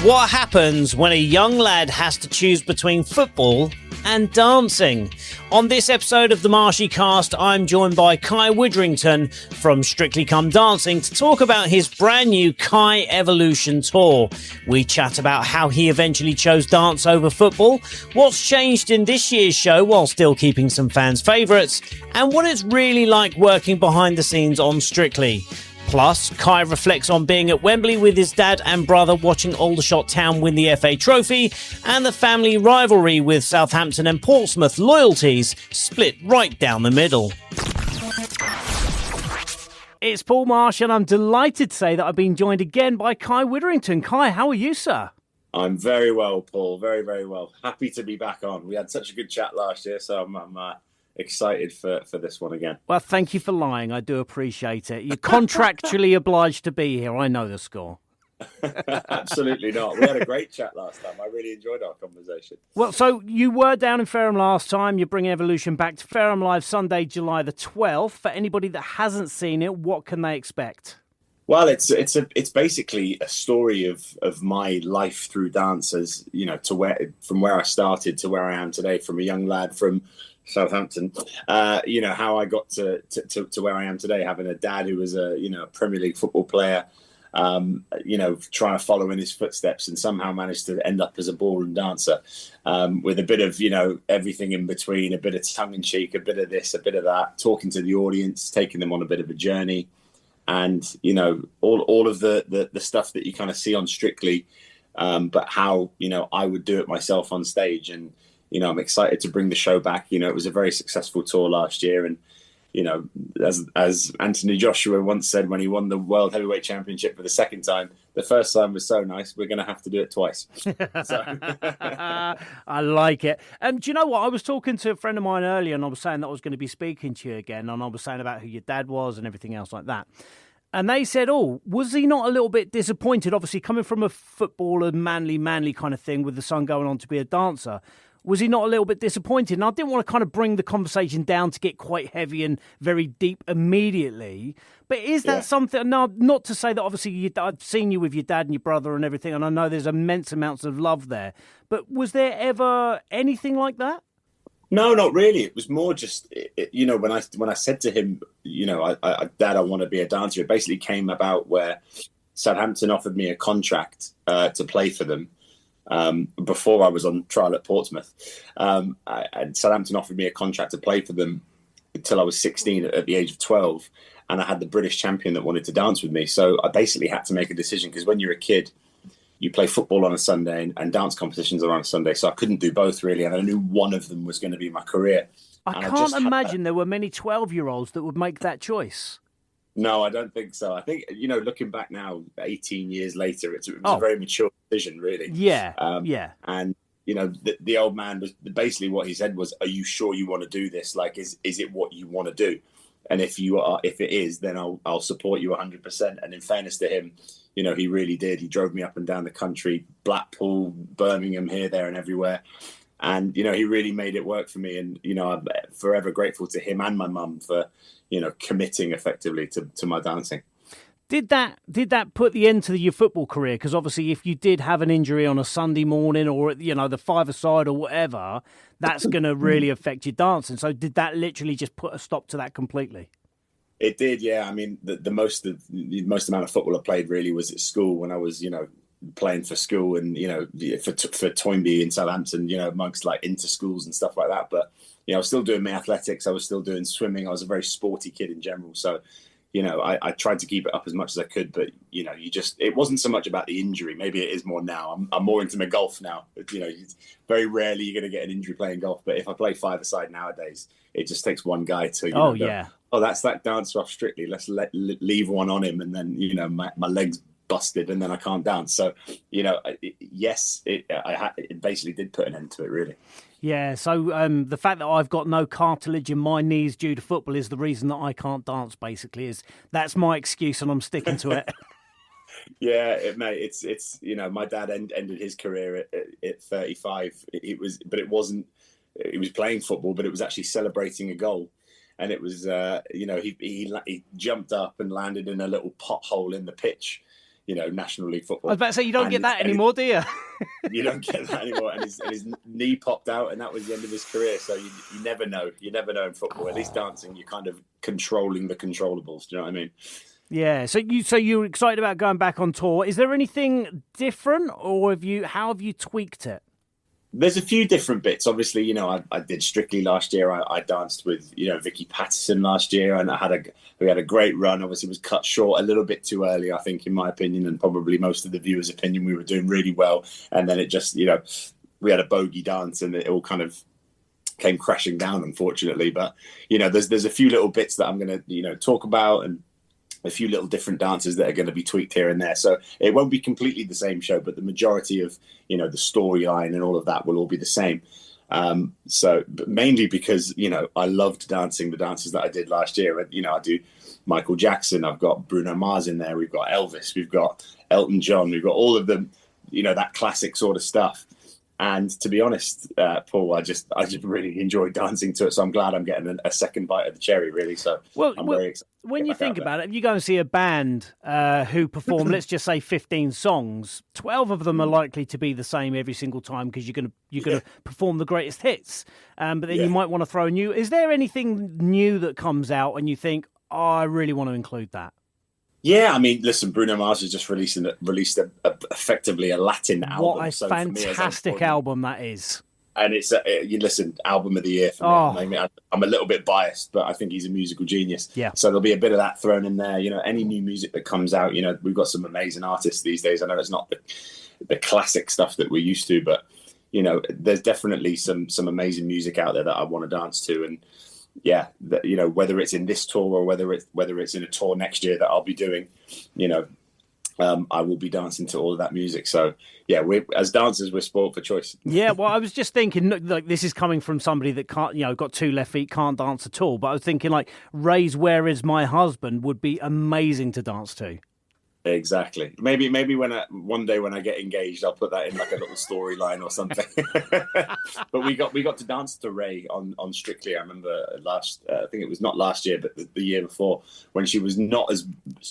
What happens when a young lad has to choose between football and dancing? On this episode of the MarshyCast, I'm joined by Kai Widdrington from Strictly Come Dancing to talk about his brand new Kai Evolution tour. We chat about how he eventually chose dance over football, what's changed in this year's show while still keeping some fans' favourites, and what it's really like working behind the scenes on Strictly. Plus, Kai reflects on being at Wembley with his dad and brother watching Aldershot Town win the FA Trophy, and the family rivalry with Southampton and Portsmouth loyalties split right down the middle. It's Paul Marsh, and I'm delighted to say that I've been joined again by Kai Widdrington. Kai, how are you, sir? I'm very well, Paul. Very, very well. Happy to be back on. We had such a good chat last year, so I'm excited for this one again. Well, thank you for lying. I do appreciate it. You're contractually obliged to be here. I know the score. Absolutely not. We had a great chat last time. I really enjoyed our conversation. Well, so you were down in Fareham last time. You're bringing Evolution back to Fareham Live Sunday, July the 12th. For anybody that hasn't seen it, what can they expect? Well, it's basically a story of my life through dance, as you know, from where I started to where I am today, from a young lad from Southampton, how I got to where I am today, having a dad who was a Premier League football player, trying to follow in his footsteps, and somehow managed to end up as a ballroom dancer, with a bit of everything in between, a bit of tongue in cheek, a bit of this, a bit of that, talking to the audience, taking them on a bit of a journey, and all of the stuff that you kind of see on Strictly, but how I would do it myself on stage. And I'm excited to bring the show back. It was a very successful tour last year. And, as Anthony Joshua once said when he won the World Heavyweight Championship for the second time, the first time was so nice, we're going to have to do it twice. I like it. Do you know what? I was talking to a friend of mine earlier, and I was saying that I was going to be speaking to you again, and I was saying about who your dad was and everything else like that. And they said, was he not a little bit disappointed, obviously coming from a footballer, manly kind of thing, with the son going on to be a dancer? Was he not a little bit disappointed? And I didn't want to kind of bring the conversation down to get quite heavy and very deep immediately. But is that something? No, not to say that obviously I've seen you with your dad and your brother and everything, and I know there's immense amounts of love there. But was there ever anything like that? No, not really. It was more just, when I said to him, Dad, I want to be a dancer. It basically came about where Southampton offered me a contract to play for them. Before I was on trial at Portsmouth, and Southampton offered me a contract to play for them until I was 16 at the age of 12, and I had the British champion that wanted to dance with me. So I basically had to make a decision, because when you're a kid, you play football on a Sunday and dance competitions are on a Sunday. So I couldn't do both really, and I knew one of them was going to be my career. I can't imagine there were many 12-year-olds that would make that choice. No, I don't think so. I think, looking back now, 18 years later, it was a very mature decision, really. Yeah, And, the old man was basically what he said was, are you sure you want to do this? Like, is it what you want to do? And if it is, then I'll support you 100%. And in fairness to him, he really did. He drove me up and down the country, Blackpool, Birmingham, here, there and everywhere. And, he really made it work for me. And, I'm forever grateful to him and my mum for, committing effectively to my dancing. Did that put the end to your football career? Because obviously if you did have an injury on a Sunday morning or, the five-a-side or whatever, that's going to really affect your dancing. So did that literally just put a stop to that completely? It did, yeah. I mean, the most amount of football I played really was at school when I was, playing for school and, for Toynbee in Southampton, amongst like inter-schools and stuff like that. But, I was still doing my athletics. I was still doing swimming. I was a very sporty kid in general. So, I tried to keep it up as much as I could. But, it wasn't so much about the injury. Maybe it is more now. I'm more into my golf now. Very rarely you're going to get an injury playing golf. But if I play five-a-side nowadays, it just takes one guy to, go, that's that dancer off Strictly. Let's leave one on him. And then, my legs busted and then I can't dance. So, yes, it basically did put an end to it, really. Yeah, so the fact that I've got no cartilage in my knees due to football is the reason that I can't dance, basically. That's my excuse and I'm sticking to it. Yeah, mate, it's my dad ended his career at 35. It wasn't he was playing football, but it was actually celebrating a goal. And it was, he jumped up and landed in a little pothole in the pitch, National League football. I was about to say, you don't get that anymore, do you? You don't get that anymore. And his knee popped out, and that was the end of his career. So you never know. You never know in football. At least dancing, you're kind of controlling the controllables. Do you know what I mean? Yeah. So you're excited about going back on tour. Is there anything different, or how have you tweaked it? There's a few different bits. Obviously, I did Strictly last year. I danced with, Vicky Patterson last year, and we had a great run. Obviously, it was cut short a little bit too early, I think, in my opinion, and probably most of the viewers' opinion. We were doing really well, and then it just, we had a bogey dance, and it all kind of came crashing down, unfortunately. But there's a few little bits that I'm going to talk about, and a few little different dances that are going to be tweaked here and there. So it won't be completely the same show, but the majority of, the storyline and all of that will all be the same. But mainly because, I loved dancing the dances that I did last year. I do Michael Jackson, I've got Bruno Mars in there, we've got Elvis, we've got Elton John, we've got all of them, that classic sort of stuff. And to be honest, Paul, I just really enjoyed dancing to it. So I'm glad I'm getting a second bite of the cherry, really. So I'm very excited. When you think about it, if you go and see a band who perform, let's just say 15 songs, 12 of them are likely to be the same every single time because you're going to perform the greatest hits. But then you might want to throw a new. Is there anything new that comes out and you think, oh, I really want to include that? Yeah, I mean, listen, Bruno Mars has just released effectively a Latin album. What a fantastic album that is. And it's, album of the year for me. I mean, I'm a little bit biased, but I think he's a musical genius. Yeah. So there'll be a bit of that thrown in there. Any new music that comes out, we've got some amazing artists these days. I know it's not the classic stuff that we're used to, but, there's definitely some amazing music out there that I want to dance to. And, yeah, whether it's in this tour or whether it's in a tour next year that I'll be doing, I will be dancing to all of that music. So yeah, as dancers, we're spoiled for choice. Yeah, well, I was just thinking, like, this is coming from somebody that can't, got two left feet, can't dance at all. But I was thinking, like, Ray's "Where Is My Husband" would be amazing to dance to. Exactly. Maybe one day when I get engaged, I'll put that in like a little storyline or something. But we got to dance to Ray on Strictly. I remember I think it was not last year, but the year before, when she was not as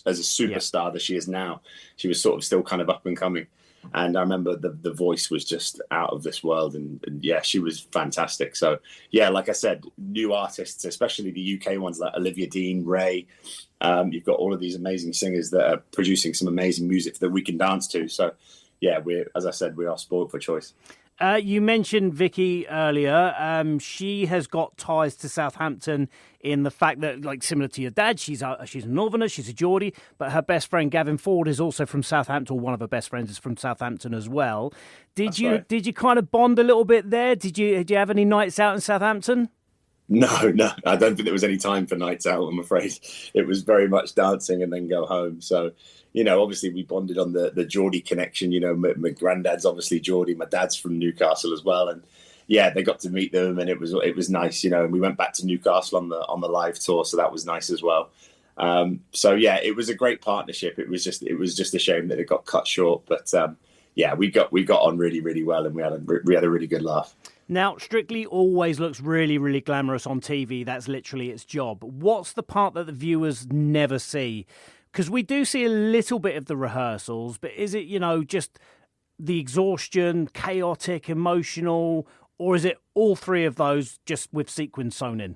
a superstar that she is now. She was sort of still kind of up and coming. And I remember the voice was just out of this world. And yeah, she was fantastic. So yeah, like I said, new artists, especially the UK ones like Olivia Dean, Ray. You've got all of these amazing singers that are producing some amazing music that we can dance to. So yeah, as I said, we are spoiled for choice. You mentioned Vicky earlier. She has got ties to Southampton in the fact that, like, similar to your dad, she's a Northerner, she's a Geordie, but her best friend Gavin Ford is also from Southampton. One of her best friends is from Southampton as well. Did you kind of bond a little bit there? Did you have any nights out in Southampton? No, I don't think there was any time for nights out, I'm afraid. It was very much dancing and then go home. So, obviously we bonded on the Geordie connection. My granddad's obviously Geordie. My dad's from Newcastle as well. And yeah, they got to meet them and it was nice, and we went back to Newcastle on the live tour. So that was nice as well. So yeah, it was a great partnership. It was just a shame that it got cut short. But yeah, we got on really, really well and we had a really good laugh. Now, Strictly always looks really, really glamorous on TV. That's literally its job. What's the part that the viewers never see? Because we do see a little bit of the rehearsals, but is it, just the exhaustion, chaotic, emotional, or is it all three of those just with sequins sewn in?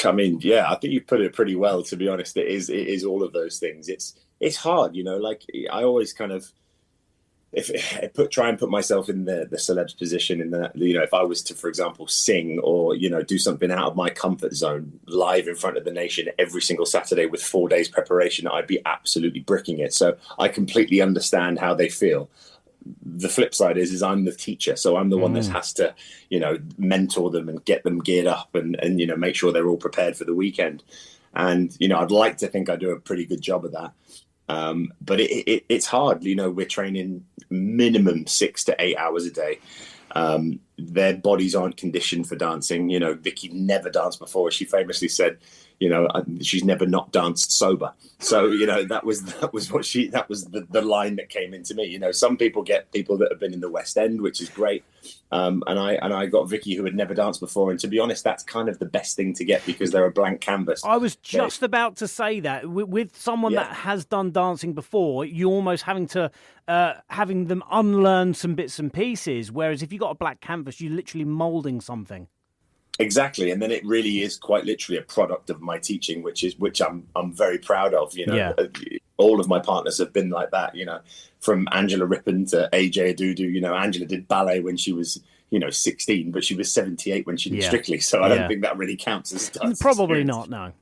I mean, yeah, I think you put it pretty well, to be honest. It is all of those things. It's hard, like I always kind of, try and put myself in the celeb's position, in that, if I was to, for example, sing or do something out of my comfort zone live in front of the nation every single Saturday with 4 days preparation, I'd be absolutely bricking it. So I completely understand how they feel. The flip side is I'm the teacher, so I'm the one that has to mentor them and get them geared up and make sure they're all prepared for the weekend. And I'd like to think I do a pretty good job of that. But it's hard. We're training minimum 6 to 8 hours a day. Their bodies aren't conditioned for dancing. Vicky never danced before. She famously said, she's never not danced sober. So, that was the line that came into me. Some people get people that have been in the West End, which is great. And I got Vicky, who had never danced before. And to be honest, that's kind of the best thing to get, because they're a blank canvas. I was just about to say that with someone that has done dancing before, you're almost having them unlearn some bits and pieces. Whereas if you got a black canvas, you're literally moulding something. Exactly, and then it really is quite literally a product of my teaching, which I'm very proud of. All of my partners have been like that. From Angela Rippon to AJ Adudu. Angela did ballet when she was 16, but she was 78 when she did Strictly. So I don't think that really counts as dance. Probably experience. not. No.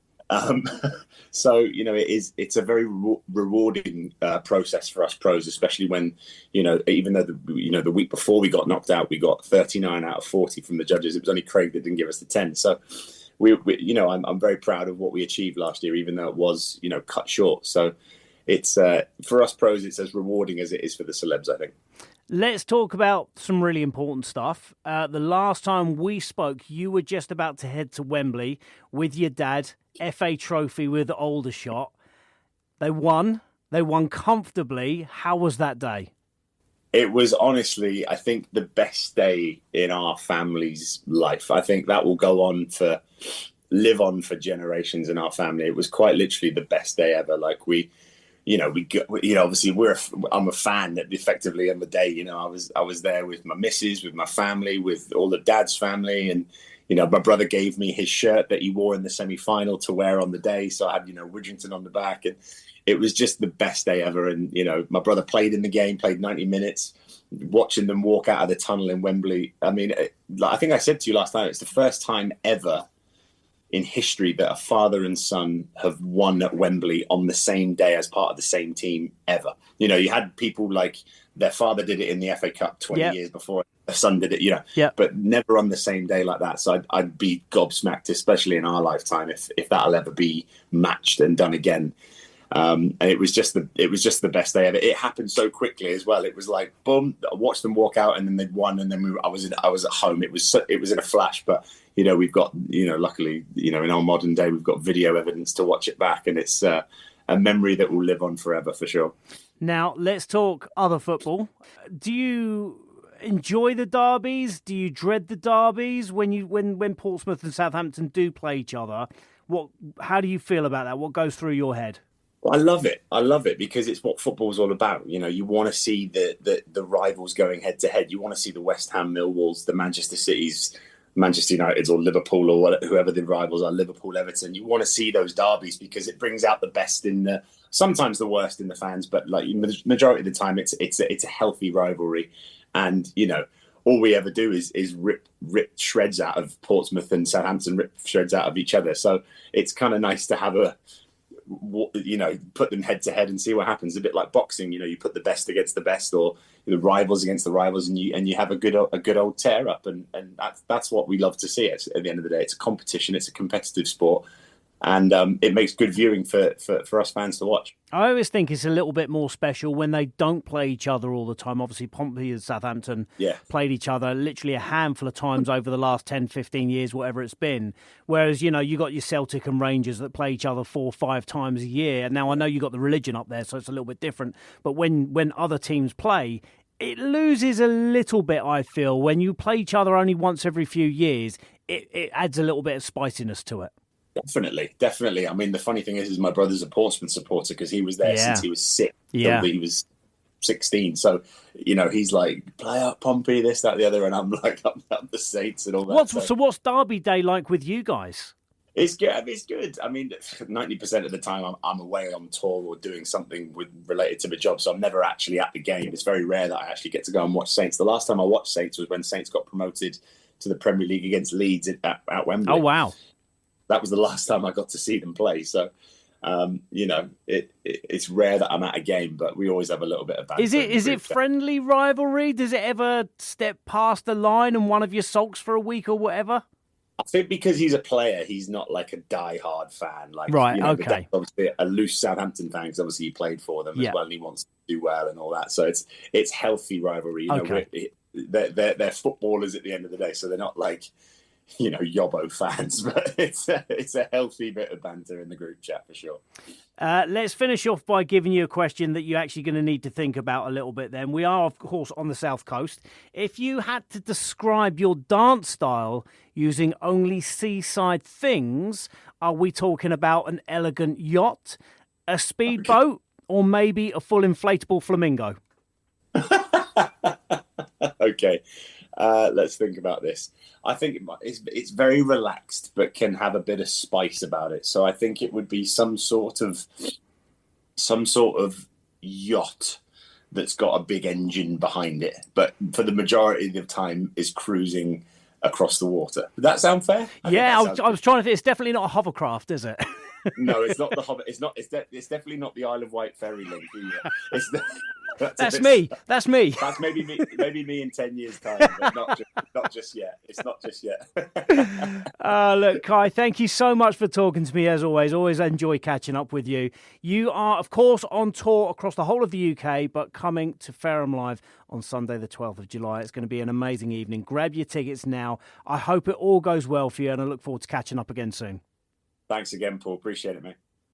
So it's a very rewarding process for us pros, especially when even though the week before we got knocked out, we got 39 out of 40 from the judges. It was only Craig that didn't give us the 10. So I'm very proud of what we achieved last year, even though it was cut short. So it's for us pros, it's as rewarding as it is for the celebs, I think. Let's talk about some really important stuff. The last time we spoke, you were just about to head to Wembley with your dad, FA Trophy with Aldershot. They won comfortably. How was that day? It was honestly, I think, the best day in our family's life. I think that will live on for generations in our family. It was quite literally the best day ever. Like obviously I'm a fan that effectively on the day, I was there with my missus, with my family, with all the dad's family. And, my brother gave me his shirt that he wore in the semi-final to wear on the day. So I had, Widdrington on the back, and it was just the best day ever. And, my brother played in the game, played 90 minutes, watching them walk out of the tunnel in Wembley. I mean, I think I said to you last night, it's the first time ever in history that a father and son have won at Wembley on the same day as part of the same team ever. You had people like their father did it in the FA Cup 20 years before their son did it, but never on the same day like that. So I'd be gobsmacked, especially in our lifetime, if that'll ever be matched and done again. And it was just the best day ever. It happened so quickly as well. It was like, boom, I watched them walk out and then they'd won. And then I was at home. It was in a flash, but we've got, luckily, in our modern day, we've got video evidence to watch it back. And it's a memory that will live on forever for sure. Now, let's talk other football. Do you enjoy the derbies? Do you dread the derbies when Portsmouth and Southampton do play each other? How do you feel about that? What goes through your head? Well, I love it because it's what football's all about. You want to see the rivals going head to head. You want to see the West Ham Millwalls, the Manchester Cities, Manchester Uniteds, or Liverpool, or whoever the rivals are, Liverpool, Everton. You want to see those derbies because it brings out the best sometimes the worst in the fans, but like majority of the time, it's a healthy rivalry, and all we ever do is rip shreds out of Portsmouth and Southampton, rip shreds out of each other. So it's kind of nice to have put them head to head and see what happens. A bit like boxing, you put the best against the best, or the rivals against the rivals, and you have a good old tear up, and that's what we love to see. At the end of the day, it's a competition, it's a competitive sport, and it makes good viewing for us fans to watch. I always think it's a little bit more special when they don't play each other all the time. Obviously, Pompey and Southampton played each other literally a handful of times over the last 10, 15 years, whatever it's been. Whereas, you got your Celtic and Rangers that play each other 4 or 5 times a year. Now, I know you got the religion up there, so it's a little bit different. But when other teams play, it loses a little bit, I feel. When you play each other only once every few years, it adds a little bit of spiciness to it. Definitely. I mean, the funny thing is my brother's a Portsmouth supporter because he was there since he was 6. Yeah. He was 16. So, he's like, play up Pompey, this, that, the other. And I'm like, up the Saints and all that. So what's Derby Day like with you guys? It's good. I mean, 90% of the time I'm away on tour or doing something related to my job. So I'm never actually at the game. It's very rare that I actually get to go and watch Saints. The last time I watched Saints was when Saints got promoted to the Premier League against Leeds at Wembley. Oh, wow. That was the last time I got to see them play. So, it's rare that I'm at a game, but we always have a little bit of banter. Is it friendly rivalry? Does it ever step past the line and one of you sulks for a week or whatever? I think because he's a player, he's not like a die-hard fan. Like, right, okay. Obviously, a loose Southampton fan because obviously he played for them as well, and he wants to do well and all that. So it's healthy rivalry. They're footballers at the end of the day, so they're not like yobbo fans, but it's a healthy bit of banter in the group chat for sure. Let's finish off by giving you a question that you're actually going to need to think about a little bit then. We are, of course, on the South Coast. If you had to describe your dance style using only seaside things, are we talking about an elegant yacht, a speedboat, or maybe a full inflatable flamingo? Okay, let's think about this. I think it's very relaxed, but can have a bit of spice about it. So I think it would be some sort of yacht that's got a big engine behind it, but for the majority of the time is cruising across the water. Does that sound fair? I was trying to think. It's definitely not a hovercraft, is it? No, it's not the Hobbit. It's not. It's definitely not the Isle of Wight ferry link either. That's me. That's maybe me in 10 years' time, but not just yet. It's not just yet. Look, Kai, thank you so much for talking to me as always. Always enjoy catching up with you. You are, of course, on tour across the whole of the UK, but coming to Fareham Live on Sunday, the 12th of July. It's going to be an amazing evening. Grab your tickets now. I hope it all goes well for you, and I look forward to catching up again soon. Thanks again, Paul. Appreciate it, mate.